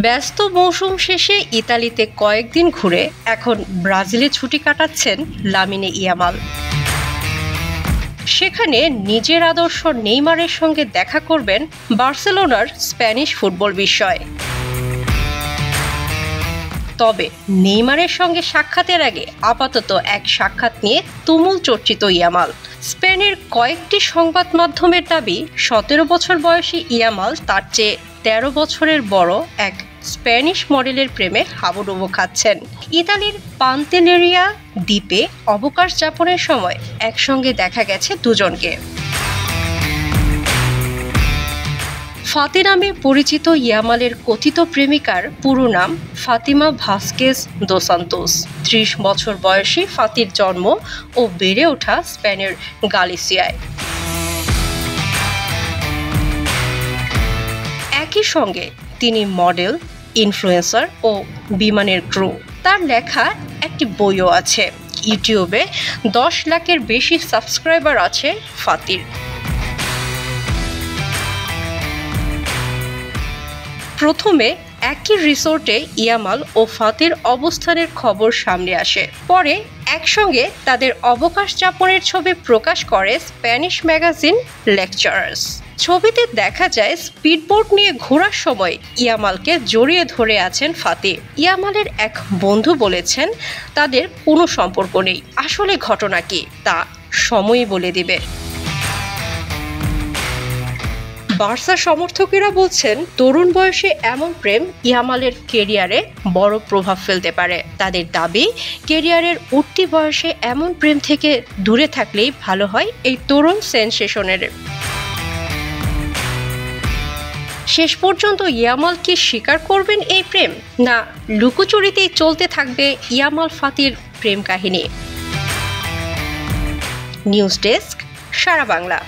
ব্যস্ত মৌসুম শেষে ইতালিতে কয়েকদিন ঘুরে এখন ব্রাজিলে ছুটি কাটাচ্ছেন লামিনে ইয়ামাল। সেখানে নিজের আদর্শ নেইমারের সঙ্গে দেখা করবেন বার্সেলোনার স্প্যানিশ ফুটবল বিস্ময়। তবে নেইমারের সঙ্গে সাক্ষাতের আগে আপাতত এক সাক্ষাৎ নিয়ে তুমুল চর্চিত ইয়ামাল। স্পেনের কয়েকটি সংবাদ মাধ্যমের দাবি 17 বছর বয়সী ইয়ামাল তার চেয়ে 13 বছরের বড় এক স্প্যানিশ মডেলের প্রেমে হাবুডুবু খাচ্ছেন। ইতালির পান্তেলেরিয়া দ্বীপে অবকাশ যাপনের সময় একসঙ্গে দেখা গেছে দুজনকে। ফাতি নামে পরিচিত ইয়ামালের কথিত প্রেমিকার পুরো নাম ফাতিমা ভাস্কেজ দো সান্তোস। 30 বছর বয়সী ফাতির জন্ম ও বেড়ে ওঠা স্পেনের গালিসিয়ায়। একই সঙ্গে তিনি মডেল, ইনফ্লুয়েন্সার ও বিমানের ক্রু। তার লেখা একটি বইও আছে। ইউটিউবে 10 লাখের বেশি সাবস্ক্রাইবার আছে ফাতির। প্রথমে একই রিসোর্টে ইয়ামাল ও ফাতির অবস্থানের খবর সামনে আসে। পরে একসঙ্গে তাদের অবকাশ যাপনের ছবি প্রকাশ করে স্প্যানিশ ম্যাগাজিন লেকচারার্স। ছবিতে দেখা যায় স্পিডবোট নিয়ে ঘোরার সময় ইয়ামালকে জড়িয়ে ধরে আছেন ফাতি। ইয়ামালের এক বন্ধু বলেছেন তাদের কোনো সম্পর্ক নেই। আসলে ঘটনা কি তা সময়ই বলে দিবে। বার্সা সমর্থকেরা বলছেন তরুণ বয়সে এমন প্রেম ইয়ামালের কেরিয়ারে বড় প্রভাব ফেলতে পারে। তাদের দাবি কেরিয়ারের উঠতি বয়সে এমন প্রেম থেকে দূরে থাকলেই ভালো হয় এই তরুণ সেনসেশনের। শেষ পর্যন্ত ইয়ামাল কি স্বীকার করবেন এই প্রেম, না লুকোচুরিতেই চলতে থাকবে ইয়ামাল ফাতির প্রেম কাহিনী? নিউজ ডেস্ক, সারা বাংলা।